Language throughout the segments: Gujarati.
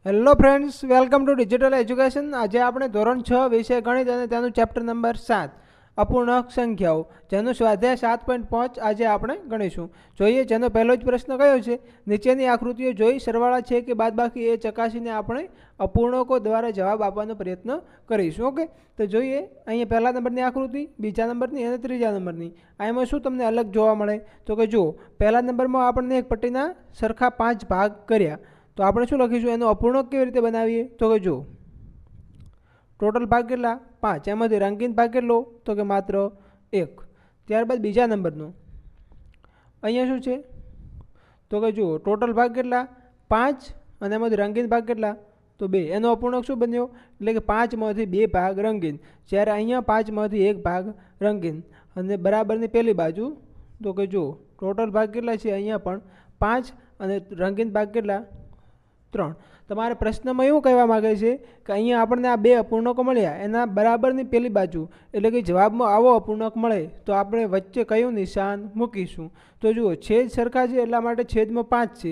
Hello friends, welcome to digital education. આજે આપણે ધોરણ 6 વિષય ગણિત અને તેનું ચેપ્ટર નંબર 7 અપૂર્ણાંક સંખ્યાઓ જેનું સ્વાધ્યાય 7.5 આજે આપણે ગણીશું. જોઈએ જેનો પહેલો જ પ્રશ્ન કયો છે, નીચેની આકૃતિઓ જોઈ સરવાળા છે કે બાદબાકી એ ચકાસીને આપણે અપૂર્ણાંકો દ્વારા જવાબ આપવાનો પ્રયત્ન કરીશું. ઓકે, તો જોઈએ અહીંયા પહેલા નંબરની આકૃતિ, બીજા નંબરની અને ત્રીજા નંબરની. આમાં શું તમને અલગ જોવા મળે તો કે જુઓ, પહેલા નંબરમાં આપણને એક પટ્ટીના સરખા 5 ભાગ કર્યા. તો આપણે શું લખીશું, એનો અપૂર્ણાંક કેવી રીતે બનાવીએ તો કે જો ટોટલ ભાગ કેટલા 5, એમાંથી રંગીન ભાગ કેટલો તો કે માત્ર 1. ત્યારબાદ બીજા નંબરનો અહીંયા શું છે તો કે જુઓ ટોટલ ભાગ કેટલા 5 અને એમાંથી રંગીન ભાગ કેટલા તો 2. એનો અપૂર્ણાંક શું બન્યો એટલે કે 5માંથી 2 ભાગ રંગીન, જ્યારે અહીંયા 5માંથી 1 ભાગ રંગીન અને બરાબરની પહેલી બાજુ તો કે જુઓ ટોટલ ભાગ કેટલા છે અહીંયા પણ 5 અને રંગીન ભાગ કેટલા 3. તમારે પ્રશ્નમાં એવું કહેવા માગે છે કે અહીંયા આપણને આ બે અપૂર્ણાંકો મળ્યા, એના બરાબરની પહેલી બાજુ એટલે કે જવાબમાં આવો અપૂર્ણાંક મળે તો આપણે વચ્ચે કયું નિશાન મૂકીશું. તો જુઓ છેદ સરખા છે એટલા માટે છેદમાં 5 છે,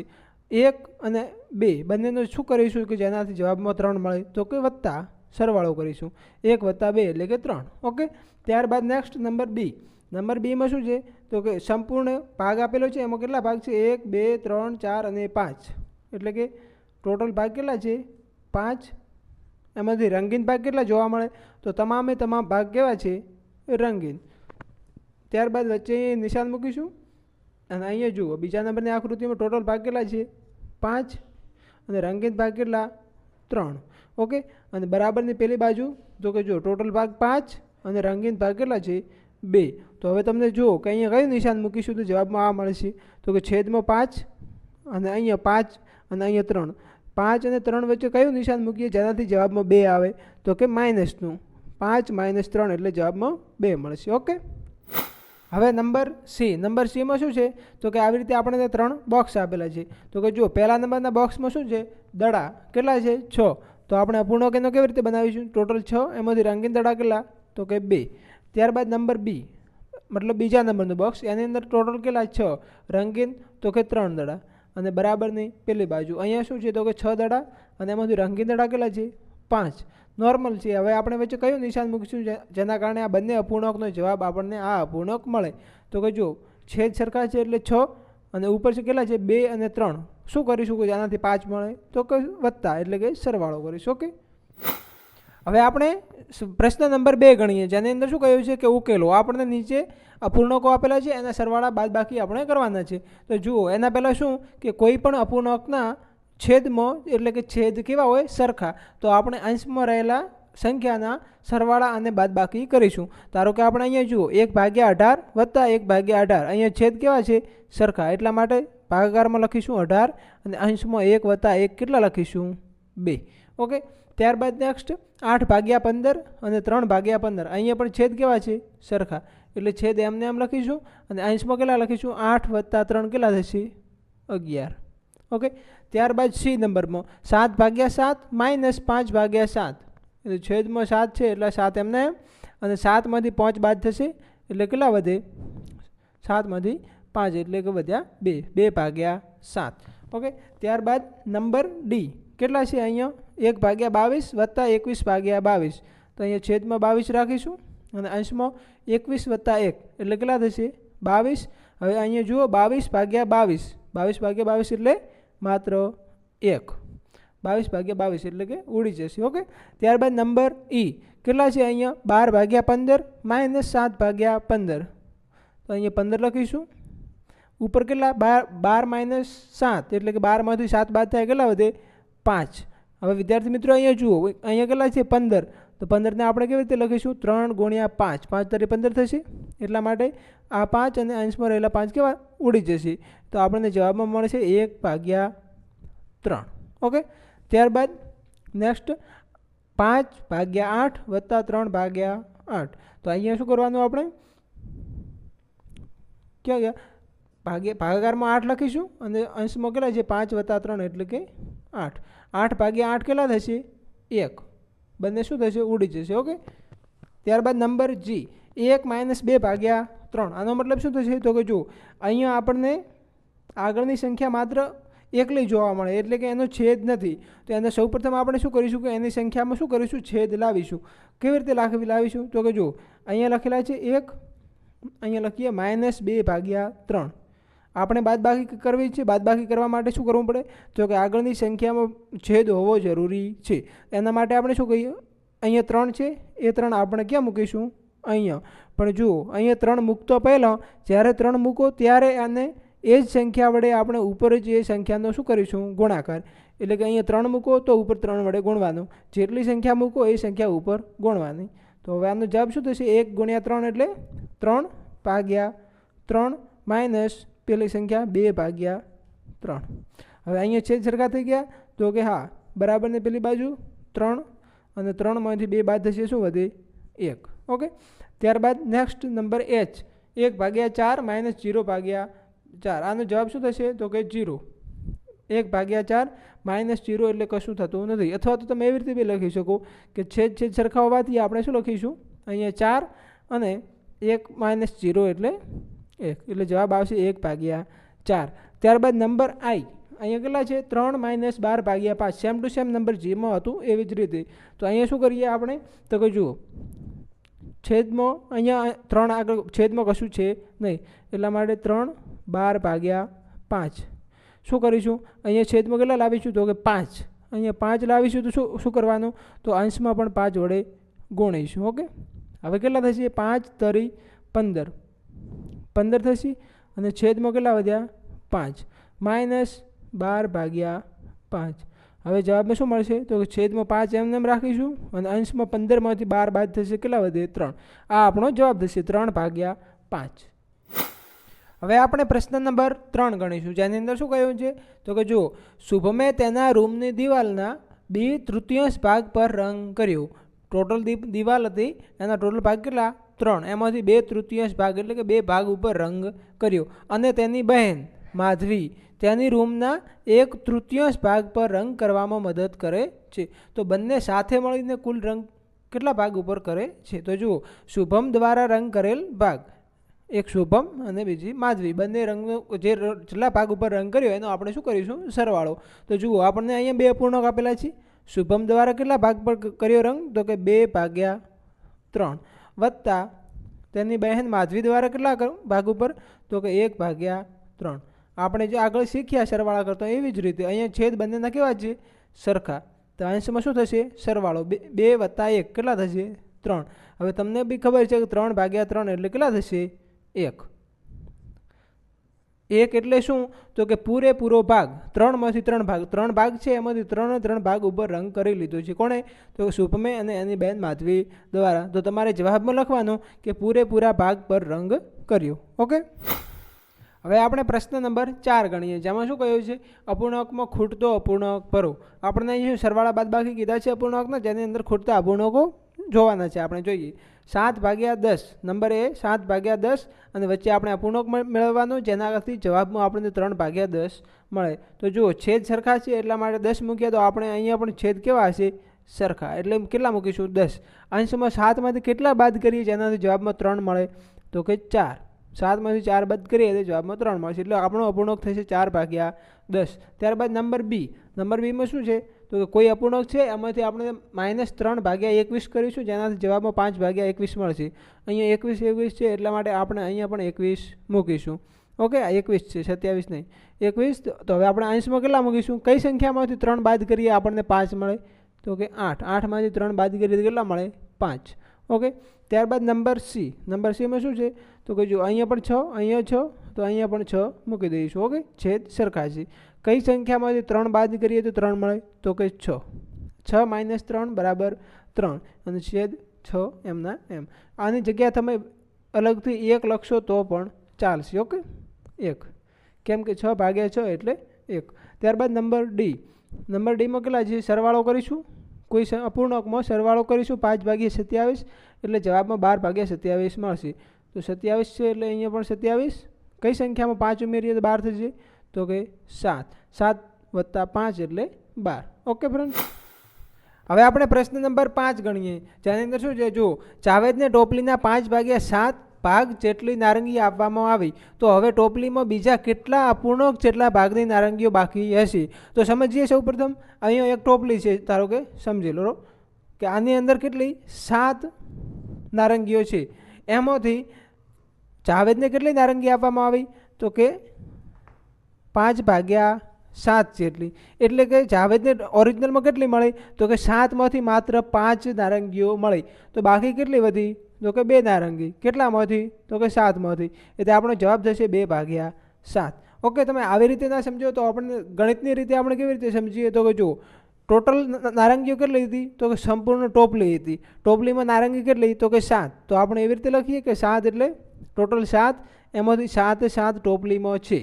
1 અને 2 બંનેનો શું કરીશું કે જેનાથી જવાબમાં 3 મળે તો કે વત્તા સરવાળો કરીશું, 1 + 2 એટલે કે 3. ઓકે, ત્યારબાદ નેક્સ્ટ નંબર બી. નંબર બીમાં શું છે તો કે સંપૂર્ણ ભાગ આપેલો છે, એમાં કેટલા ભાગ છે 1 2 3 4 અને 5, એટલે કે ટોટલ ભાગ કેટલા છે 5. એમાંથી રંગીન ભાગ કેટલા જોવા મળે તો તમામે તમામ ભાગ કેવા છે રંગીન. ત્યારબાદ વચ્ચે નિશાન મૂકીશું અને અહીંયા જુઓ બીજા નંબરની આકૃતિમાં ટોટલ ભાગ કેટલા છે 5 અને રંગીન ભાગ કેટલા 3. ઓકે, અને બરાબરની પહેલી બાજુ તો કે જો ટોટલ ભાગ 5 અને રંગીન ભાગ કેટલા છે 2. તો હવે તમને જુઓ કે અહીંયા કયું નિશાન મૂકીશું તો જવાબમાં આ મળશે તો કે છેદમાં 5 અને અહીંયા 5 અને અહીંયા 3. 5 અને 3 વચ્ચે કયું નિશાન મૂકીએ જેનાથી જવાબમાં 2 આવે તો કે માઇનસનું, 5 - 3 એટલે જવાબમાં 2 મળશે. ઓકે, હવે નંબર સી. નંબર સીમાં શું છે તો કે આવી રીતે આપણને 3 બોક્સ આપેલા છે. તો કે જો પહેલા નંબરના બોક્સમાં શું છે દડા કેટલા છે 6. તો આપણે અપૂર્ણાંક એનો કેવી રીતે બનાવીશું ટોટલ 6, એમાંથી રંગીન દડા કેટલા તો કે 2. ત્યારબાદ નંબર બી મતલબ બીજા નંબરનું બોક્સ, એની અંદર ટોટલ કેટલા 6, રંગીન તો કે 3 દડા અને બરાબરની પેલી બાજુ અહીંયા શું છે તો કે 6 દડા અને એમાંથી રંગીન દડા કેટલા છે 5. નોર્મલ છે. હવે આપણે વચ્ચે કયું નિશાન મૂકીશું જેના કારણે આ બંને અપૂર્ણાંકનો જવાબ આપણને આ અપૂર્ણાંક મળે તો કે જો છેદ સરખા છે એટલે 6 અને ઉપર છે કેટલા છે 2 અને 3. શું કરીશું કે જેનાથી 5 મળે તો કે વત્તા એટલે કે સરવાળો કરીશું. ઓકે, હવે આપણે પ્રશ્ન નંબર 2 ગણીએ, જેની અંદર શું કહ્યું છે કે ઉકેલો. આપણને નીચે અપૂર્ણાંકો આપેલા છે, એના સરવાળા બાદબાકી આપણે કરવાના છે. તો જુઓ એના પહેલાં શું કે કોઈ પણ અપૂર્ણાંકના છેદમાં એટલે કે છેદ કેવા હોય સરખા, તો આપણે અંશમાં રહેલા સંખ્યાના સરવાળા અને બાદબાકી કરીશું. ધારો કે આપણે અહીંયા જુઓ 1/18 વત્તા 1/18, અહીંયા છેદ કેવા છે સરખા એટલા માટે ભાગાકારમાં લખીશું 18 અને અંશમાં 1 વત્તા 1 કેટલા લખીશું 2. ઓકે, ત્યારબાદ નેક્સ્ટ 8/15 અને 3/15, અહીંયા પણ છેદ કેવા છે સરખા એટલે છેદ એમને એમ લખીશું અને અંશમાં કેટલા લખીશું 8 વત્તા 3 કેટલા થશે 11. ઓકે, ત્યારબાદ સી નંબરમાં 7/7 - 5/7, એટલે છેદમાં 7 છે એટલે 7 એમને એમ અને 7માંથી 5 બાદ થશે એટલે કેટલા વધે 7માંથી 5 એટલે કે વધ્યા 2, 2/7. ઓકે, ત્યારબાદ નંબર ડી કેટલા છે અહીંયા 1/22 વત્તા 21/22, તો અહીંયા છેદમાં 22 રાખીશું અને અંશમાં 21 વત્તા 1 એટલે કેટલા થશે 22. હવે અહીંયા જુઓ 22/22, 22/22 એટલે માત્ર 1, 22/22 એટલે કે ઉડી જશે. ઓકે, ત્યારબાદ નંબર ઈ કેટલા છે અહીંયા 12/15 - 7/15, તો અહીંયા 15 લખીશું. ઉપર કેટલા 12 - 7 એટલે કે 12માંથી 7 બાદ થાય કેટલા વધે 5. હવે વિદ્યાર્થી મિત્રો અહીંયા જુઓ અહીંયા કેટલા છે 15, તો 15ને આપણે કેવી રીતે લખીશું 3 × 5, 5 તારી 15 થશે એટલા માટે આ 5 અને અંશમાં રહેલા 5 કેવા ઉડી જશે, તો આપણને જવાબમાં મળશે 1/3. ઓકે, ત્યારબાદ નેક્સ્ટ 5/8 વત્તા 3/8, તો અહીંયા શું કરવાનું આપણે ક્યાં ગયા ભાગાકારમાં 8 લખીશું અને અંશમાં કેટલા છે 5 વત્તા 3 એટલે કે 8. 8/8 કેટલા થશે 1, બંને શું થશે ઉડી જશે. ઓકે, ત્યારબાદ નંબર જી 1 - 2/3, આનો મતલબ શું થશે તો કે જો અહીંયા આપણને આગળની સંખ્યા માત્ર એકલી જોવા મળે, એટલે કે એનો છેદ નથી. તો એને સૌપ્રથમ આપણે શું કરીશું કે એની સંખ્યામાં શું કરીશું, છેદ લાવીશું. કેવી રીતે લાવીશું તો કે જો અહીંયા લખેલા છે 1, અહીંયા લખીએ -2/3. આપણે બાદબાકી કરવી છે. બાદબાકી કરવા માટે શું કરવું પડે તો કે આગળની સંખ્યામાં છેદ હોવો જરૂરી છે. એના માટે આપણે શું કહીએ, અહીંયા 3 છે, એ 3 આપણે ક્યાં મૂકીશું, અહીંયા. પણ જુઓ અહીંયા 3 મૂકતો પહેલાં જ્યારે 3 મૂકો ત્યારે આને એ જ સંખ્યા વડે આપણે ઉપર જ એ સંખ્યાનો શું કરીશું, ગુણાકાર. એટલે કે અહીંયા 3 મૂકો તો ઉપર 3 વડે ગુણવાનું, જેટલી સંખ્યા મૂકો એ સંખ્યા ઉપર ગુણવાની. તો હવે આનો જવાબ શું થશે, 1 × 3 એટલે 3/3 માઇનસ પેલી સંખ્યા 2/3. હવે અહીંયા છેદ સરખા થઈ ગયા તો કે હા બરાબર ને પેલી બાજુ 3 અને 3માંથી 2 બાદ થશે, શું વધે 1. ઓકે, ત્યારબાદ નેક્સ્ટ નંબર H, 1/4 - 0/4. આનો જવાબ શું થશે તો કે 0. 1/4 -0 એટલે કશું થતું નથી. અથવા તો તમે એવી રીતે બી લખી શકો કે છેદ સરખા હોવાથી આપણે શું લખીશું, અહીંયા 4 અને 1 - 0 એટલે 1, એટલે જવાબ આવશે 1/4. ત્યારબાદ નંબર I, અહીંયા કેટલા છે 3 - 12/5. સેમ ટુ સેમ નંબર જેમાં હતું એવી જ રીતે. તો અહીંયા શું કરીએ આપણે તો કે જુઓ છેદમાં અહીંયા 3 આગળ છેદમાં કશું છે નહીં, એટલા માટે 3/12/5. શું કરીશું, અહીંયા છેદમાં કેટલા લાવીશું તો કે 5. અહીંયા 5 લાવીશું તો શું કરવાનું, તો અંશમાં પણ 5 વડે ગુણીશું. ઓકે, હવે કેટલા થશે, 5 તરી 15 થશે અને છેદમાં કેટલા વધ્યા 5 -12/5. હવે જવાબમાં શું મળશે તો કે છેદમાં 5 એમ રાખીશું અને અંશમાં 15માંથી 12 બાદ થશે, કેટલા વધે 3. આ આપણો જવાબ થશે 3/5. હવે આપણે પ્રશ્ન નંબર 3 ગણીશું, જેની અંદર શું કહ્યું છે તો કે જો શુભમે તેના રૂમની દિવાલના 2/3 ભાગ પર રંગ કર્યો. ટોટલ દિવાલ હતી એના ટોટલ ભાગ કેટલા 3, એમાંથી 2/3 ભાગ એટલે કે 2 ભાગ ઉપર રંગ કર્યો. અને તેની બહેન માધવી તેની રૂમના 1/3 ભાગ પર રંગ કરવામાં મદદ કરે છે. તો બંને સાથે મળીને કુલ રંગ કેટલા ભાગ ઉપર કરે છે. તો જુઓ શુભમ દ્વારા રંગ કરેલ ભાગ, એક શુભમ અને બીજી માધવી, બંને રંગનો જે જેટલા ભાગ ઉપર રંગ કર્યો એનો આપણે શું કરીશું, સરવાળો. તો જુઓ આપણને અહીંયા 2 અપૂર્ણાંક આપેલા છે. શુભમ દ્વારા કેટલા ભાગ પર કર્યો રંગ તો કે 2/3 વત્તા તેની બહેન માધવી દ્વારા કેટલા ભાગ ઉપર તો કે 1/3. આપણે જે આગળ શીખ્યા સરવાળા કરતા એવી જ રીતે અહીંયા છેદ બંનેના કેવા છે, સરખા. તો અંશમાં શું થશે, સરવાળો 2 + 1 કેટલા થશે 3. હવે તમને બી ખબર છે કે 3/3 એટલે કેટલા થશે 1. 1 એટલે શું તો કે પૂરેપૂરો ભાગ, 3માંથી 3 ભાગ, 3 ભાગ છે એમાંથી 3 ભાગ ઉપર રંગ કરી લીધો છે. કોણે તો શુભમે અને એની બહેન માધવી દ્વારા. તો તમારે જવાબમાં લખવાનું કે પૂરેપૂરા ભાગ પર રંગ કર્યો. ઓકે, હવે આપણે પ્રશ્ન નંબર 4 ગણીએ, જેમાં શું કહ્યું છે, અપૂર્ણાંકમાં ખૂટતો અપૂર્ણાંક ભરો. આપણને અહીં સરવાળા બાદબાકી કીધા છે અપૂર્ણાંકના, જેની અંદર ખૂટતા અપૂર્ણાંકો જોવાના છે. આપણે જોઈએ 7/10, નંબર એ 7/10 અને વચ્ચે આપણે અપૂર્ણાંક મેળવવાનો, જેનાથી જવાબમાં આપણને 3/10 મળે. તો જુઓ છેદ સરખા છે એટલા માટે 10 મૂક્યા, તો આપણે અહીંયા પણ છેદ કેવા હશે, સરખા, એટલે કેટલા મૂકીશું 10. અંશમાં 7માંથી કેટલા બાદ કરીએ જેનાથી જવાબમાં 3 મળે તો કે 4. 7માંથી 4 બાદ કરીએ તો જવાબમાં 3 મળશે, એટલે આપણો અપૂર્ણાંક થશે 4/10. ત્યારબાદ નંબર બી, નંબર બીમાં શું છે તો કે કોઈ અપૂર્ણાંક છે એમાંથી આપણે -3/21 કરીશું, જેનાથી જવાબમાં 5/21 મળશે. અહીંયા 21 છે એટલા માટે આપણે અહીંયા પણ 21 મૂકીશું. ઓકે, આ 21 છે, 27 નહીં, 21. તો હવે આપણે અંશમાં કેટલા મૂકીશું, કઈ સંખ્યામાંથી 3 બાદ કરીએ આપણને 5 મળે તો કે 8. 8માંથી 3 બાદ કરીએ તો કેટલા મળે 5. ઓકે, ત્યારબાદ નંબર સી, નંબર સીમાં શું છે તો કે જો અહીંયા પણ 6, અહીંયા 6, તો અહીંયા પણ 6 મૂકી દઈશું. ઓકે, છેદ સરખા છે. કઈ સંખ્યામાંથી 3 બાદ કરીએ તો 3 મળે તો કે 6. 6 - 3 = 3 અને છેદ 6 એમના એમ. આની જગ્યા તમે અલગથી 1 લખશો તો પણ ચાલશે. ઓકે, 1, કેમ કે 6/6 એટલે 1. ત્યારબાદ નંબર ડી, નંબર ડીમાં કેટલા છે, સરવાળો કરીશું, કોઈ અપૂર્ણાંકમાં સરવાળો કરીશું 5/27 એટલે જવાબમાં 12/27 મળશે. તો 27 છે એટલે અહીંયા પણ 27. કઈ સંખ્યામાં 5 ઉમેરીએ તો 12 થશે તો કે 7. 7 + 5 એટલે 12. ઓકે ફ્રેન્ડ, હવે આપણે પ્રશ્ન નંબર 5 ગણીએ, જેની અંદર શું છે, જો જાવેદને ટોપલીના 5/7 ભાગ જેટલી નારંગી આપવામાં આવી તો હવે ટોપલીમાં બીજા કેટલા અપૂર્ણાંક જેટલા ભાગની નારંગીઓ બાકી હશે. તો સમજીએ સૌપ્રથમ અહીંયા એક ટોપલી છે, ધારો કે સમજી લો કે આની અંદર કેટલી 7 નારંગીઓ છે. એમાંથી જાવેદને કેટલી નારંગી આપવામાં આવી તો કે 5/7 જેટલી. એટલે કે જાવેદને ઓરિજિનલમાં કેટલી મળી તો કે 7માંથી માત્ર 5 નારંગીઓ મળી. તો બાકી કેટલી વધી તો કે 2 નારંગી. કેટલામાંથી તો કે 7માંથી. એટલે આપણો જવાબ થશે 2/7. ઓકે, તમે આવી રીતે ના સમજો તો આપણે ગણિતની રીતે આપણે કેવી રીતે સમજીએ તો કે જો ટોટલ નારંગીઓ કેટલી હતી તો કે સંપૂર્ણ ટોપલી હતી. ટોપલીમાં નારંગી કેટલી તો કે 7. તો આપણે એવી રીતે લખીએ કે 7 એટલે ટોટલ 7, એમાંથી 7 ટોપલીમાં છે.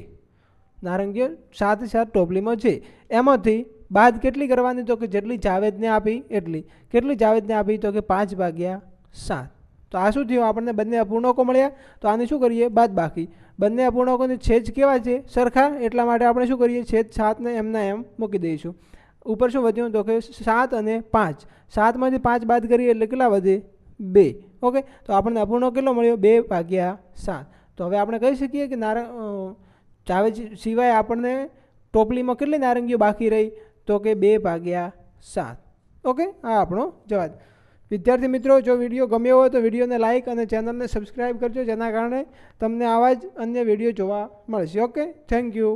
નારંગીઓ 7 ટોપલીમાં છે. એમાંથી બાદ કેટલી કરવાની તો કે જેટલી જાવેદને આપી એટલી. કેટલી જાવેદને આપી તો કે 5/7. તો આ શું થયું, આપણને બંને અપૂર્ણાંકો મળ્યા. તો આને શું કરીએ બાદ બાકી. બંને અપૂર્ણાંકોને છેદ કેવા છે સરખા, એટલા માટે આપણે શું કરીએ છેદ 7ને એમના એમ મૂકી દઈશું. ઉપર શું વધ્યું તો કે 7 અને 5. 7માંથી 5 બાદ કરીએ એટલે કેટલા વધે 2. ઓકે, તો આપણને અપૂર્ણાંક કેટલો મળ્યો 2/7. તો હવે આપણે કહી શકીએ કે જાવેદ સિવાય આપણને ટોપલીમાં કેટલી નારંગીઓ બાકી રહી તો કે 2/7. ઓકે, આ આપણો જવાબ. વિદ્યાર્થી મિત્રો, જો વિડીયો ગમ્યો હોય તો વિડીયોને લાઇક અને ચેનલને સબસ્ક્રાઈબ કરજો, જેના કારણે તમને આવા જ અન્ય વિડીયો જોવા મળશે. Okay, thank you.